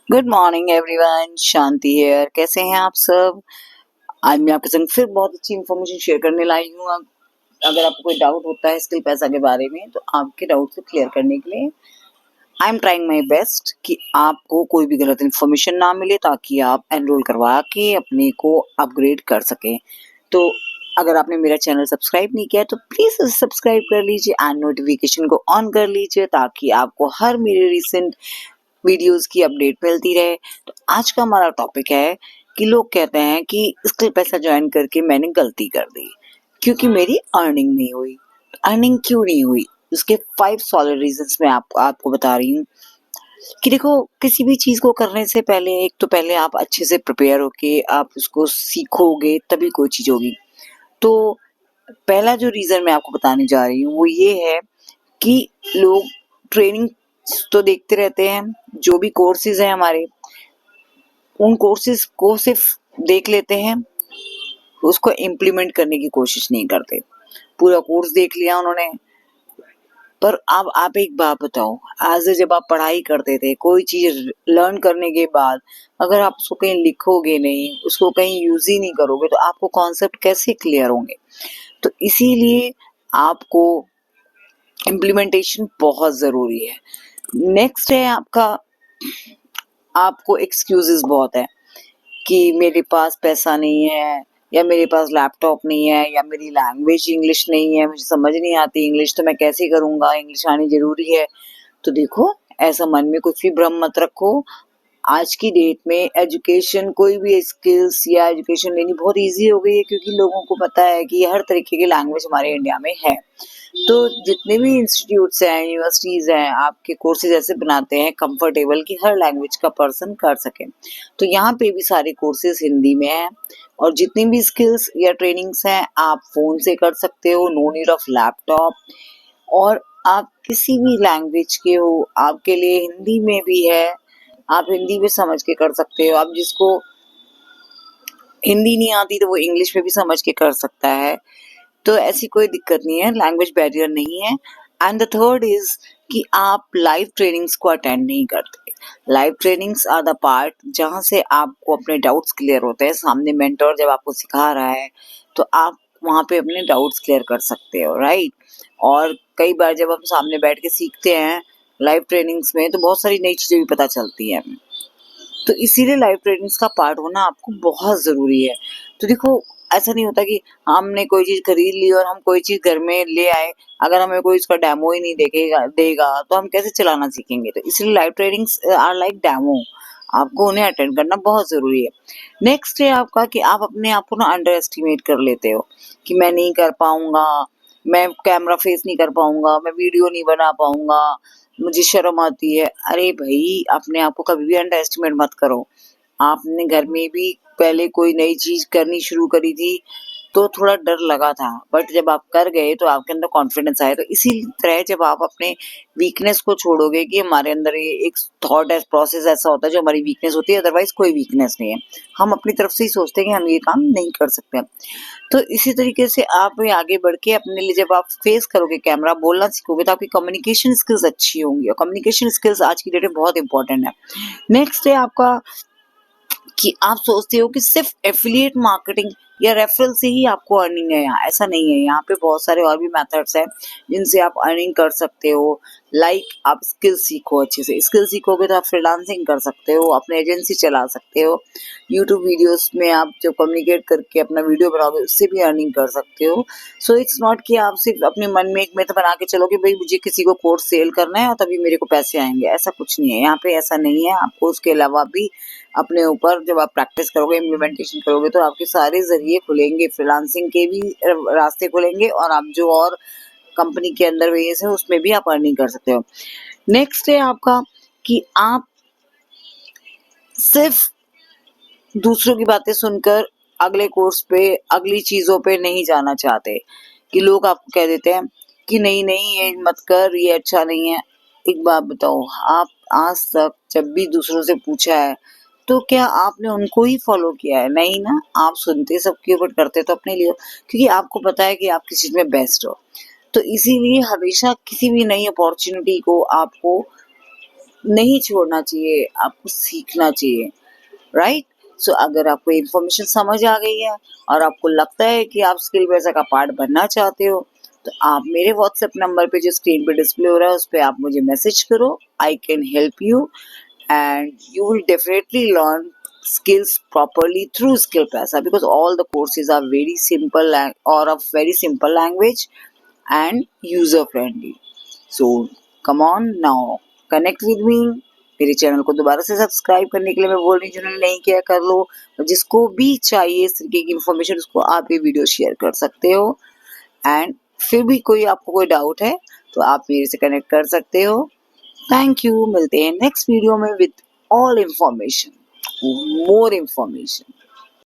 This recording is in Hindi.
Good morning everyone, Shanti here. कैसे हैं आप सब? आज मैं आपके संग फिर बहुत अच्छी इन्फॉर्मेशन शेयर करने लाई हूँ। अब अगर आपको कोई डाउट होता है स्किल पैसा के बारे में तो आपके डाउट को क्लियर करने के लिए I am trying my best कि आपको कोई भी गलत इन्फॉर्मेशन ना मिले, ताकि आप एनरोल करवा के अपने को अपग्रेड कर सकें। तो अगर आपने मेरा चैनल सब्सक्राइब नहीं किया है तो प्लीज सब्सक्राइब कर लीजिए एंड नोटिफिकेशन को ऑन कर लीजिए, ताकि आपको हर मेरे रिसेंट वीडियोस की अपडेट मिलती रहे। तो आज का हमारा टॉपिक है कि लोग कहते हैं कि स्किल पैसा ज्वाइन करके मैंने गलती कर दी क्योंकि मेरी अर्निंग नहीं हुई। अर्निंग क्यों नहीं हुई, उसके 5 सॉलिड रीजंस मैं आपको बता रही हूँ। कि देखो, किसी भी चीज को करने से पहले एक तो पहले आप अच्छे से प्रिपेयर होके आप उसको सीखोगे, तभी कोई चीज होगी। तो पहला जो रीजन मैं आपको बताने जा रही हूँ वो ये है कि लोग ट्रेनिंग तो देखते रहते हैं, जो भी कोर्सेज हैं हमारे, उन कोर्सेज को सिर्फ देख लेते हैं, उसको इम्प्लीमेंट करने की कोशिश नहीं करते। पूरा कोर्स देख लिया उन्होंने, पर अब आप एक बात बताओ, आज जब आप पढ़ाई करते थे, कोई चीज लर्न करने के बाद अगर आप उसको कहीं लिखोगे नहीं, उसको कहीं यूज ही नहीं करोगे, तो आपको कॉन्सेप्ट कैसे क्लियर होंगे? तो इसीलिए आपको इम्प्लीमेंटेशन बहुत जरूरी है। नेक्स्ट है आपका, आपको एक्सक्यूजेस बहुत है कि मेरे पास पैसा नहीं है, या मेरे पास लैपटॉप नहीं है, या मेरी लैंग्वेज इंग्लिश नहीं है, मुझे समझ नहीं आती इंग्लिश, तो मैं कैसे करूंगा, इंग्लिश आनी जरूरी है। तो देखो, ऐसा मन में कुछ भी भ्रम मत रखो। आज की डेट में एजुकेशन, कोई भी स्किल्स या एजुकेशन लेनी बहुत इजी हो गई है, क्योंकि लोगों को पता है कि हर तरीके की लैंग्वेज हमारे इंडिया में है। तो जितने भी इंस्टीट्यूट्स हैं, यूनिवर्सिटीज हैं, आपके कोर्सेज ऐसे बनाते हैं कंफर्टेबल कि हर लैंग्वेज का पर्सन कर सके। तो यहाँ पे भी सारे कोर्सेज हिंदी में हैं, और जितनी भी स्किल्स या ट्रेनिंग्स हैं आप फोन से कर सकते हो, नो नीड ऑफ लैपटॉप। और आप किसी भी लैंग्वेज के हो, आपके लिए हिंदी में भी है, आप हिंदी में समझ के कर सकते हो। आप जिसको हिंदी नहीं आती तो वो इंग्लिश में भी समझ के कर सकता है। तो ऐसी कोई दिक्कत नहीं है, लैंग्वेज बैरियर नहीं है। एंड द थर्ड इज कि आप लाइव ट्रेनिंग्स को अटेंड नहीं करते। Live trainings are the part जहाँ से आपको अपने डाउट्स क्लियर होते हैं। सामने मेंटर जब आपको सिखा रहा है तो आप वहाँ पे अपने डाउट्स क्लियर कर सकते हो, राइट? और कई बार जब हम सामने बैठ के सीखते हैं लाइव ट्रेनिंग्स में, तो बहुत सारी नई चीजें भी पता चलती हैं। तो इसीलिए लाइव ट्रेनिंग्स का पार्ट होना आपको बहुत जरूरी है। तो देखो, ऐसा नहीं होता कि हमने कोई चीज खरीद ली और हम कोई चीज घर में ले आए, अगर हमें कोई इसका डेमो ही नहीं देगा तो हम कैसे चलाना सीखेंगे? तो इसलिए live trainings are like demo, आपको उन्हें अटेंड करना बहुत जरूरी है। नेक्स्ट है आपका कि आप अपने आप को ना अंडर एस्टिमेट कर लेते हो कि मैं नहीं कर पाऊंगा, मैं कैमरा फेस नहीं कर पाऊंगा, मैं वीडियो नहीं बना पाऊंगा, मुझे शर्म आती है। अरे भाई, अपने आप को कभी भी अंडर एस्टिमेट मत करो। आपने घर में भी पहले कोई नई चीज करनी शुरू करी थी तो थोड़ा डर लगा था, बट जब आप कर गए तो आपके अंदर कॉन्फिडेंस आया। तो इसी तरह जब आप अपने वीकनेस को छोड़ोगे, कि हमारे अंदर ये एक थॉट प्रोसेस ऐसा होता है जो हमारी वीकनेस होती है, अदरवाइज कोई वीकनेस नहीं है। हम अपनी तरफ से ही सोचते हैं कि हम ये काम नहीं कर सकते। तो इसी तरीके से आप आगे बढ़ के अपने लिए जब आप फेस करोगे कैमरा, बोलना सीखोगे, तो आपकी कम्युनिकेशन स्किल्स अच्छी होंगी, और कम्युनिकेशन स्किल्स आज की डेट में बहुत इंपॉर्टेंट है। नेक्स्ट है आपका कि आप सोचते हो कि सिर्फ एफिलिएट मार्केटिंग या रेफरल से ही आपको अर्निंग है। यहाँ ऐसा नहीं है, यहाँ पे बहुत सारे और भी मेथड्स हैं जिनसे आप अर्निंग कर सकते हो। लाइक आप स्किल सीखो, अच्छे से स्किल सीखोगे तो आप फ्रीलांसिंग कर सकते हो, अपने एजेंसी चला सकते हो। यूट्यूब वीडियोस में आप जब कम्युनिकेट करके अपना वीडियो बनाओगे उससे भी अर्निंग कर सकते हो। सो इट्स नॉट कि आप सिर्फ अपने मन में एक मिथ बना के चलो कि भाई मुझे किसी को कोर्स सेल करना है और तभी मेरे को पैसे आएंगे। ऐसा कुछ नहीं है, यहाँ पे ऐसा नहीं है। आपको उसके अलावा भी अपने ऊपर जब आप प्रैक्टिस करोगे, इम्प्लीमेंटेशन करोगे, तो आपके सारे जरिए खुलेंगे, फ्रीलांसिंग के भी रास्ते खुलेंगे, और आप जो और कंपनी के अंदर वेज है उसमें भी आप अर्निंग कर सकते हो। नेक्स्ट है आपका कि आप सिर्फ दूसरों की बातें सुनकर अगले कोर्स पे, अगली चीजों पे नहीं जाना चाहते। कि लोग आपको कह देते हैं कि नहीं नहीं ये मत कर, ये अच्छा नहीं है। एक बात बताओ, आप आज तक जब भी दूसरों से पूछा है तो क्या आपने उनको ही फॉलो किया है? नहीं ना, आप सुनते सबके ऊपर, करते तो अपने लिए हो, क्योंकि आपको पता है कि आप किस चीज में बेस्ट हो। तो इसीलिए हमेशा किसी भी नई अपॉर्चुनिटी को आपको नहीं छोड़ना चाहिए, आपको सीखना चाहिए, राइट? सो अगर आपको इन्फॉर्मेशन समझ आ गई है और आपको लगता है कि आप स्किल बेसा का पार्ट बनना चाहते हो, तो आप मेरे व्हाट्सएप नंबर पे जो स्क्रीन पे डिस्प्ले हो रहा है उस पे आप मुझे मैसेज करो, I can help you and you will definitely learn skills properly through skill pesa because all the courses are very simple or of very simple language and user friendly. So come on now, connect with me. मेरे चैनल को दोबारा से सब्सक्राइब करने के लिए मैं बोल रही हूँ, जिन्होंने नहीं किया कर लो, और जिसको भी चाहिए इस तरीके की इन्फॉर्मेशन उसको आप ये वीडियो शेयर कर सकते हो। एंड फिर भी कोई आपको कोई डाउट है तो आप मेरे से कनेक्ट कर सकते हो। थैंक यू, मिलते हैं नेक्स्ट वीडियो में with all information, more information.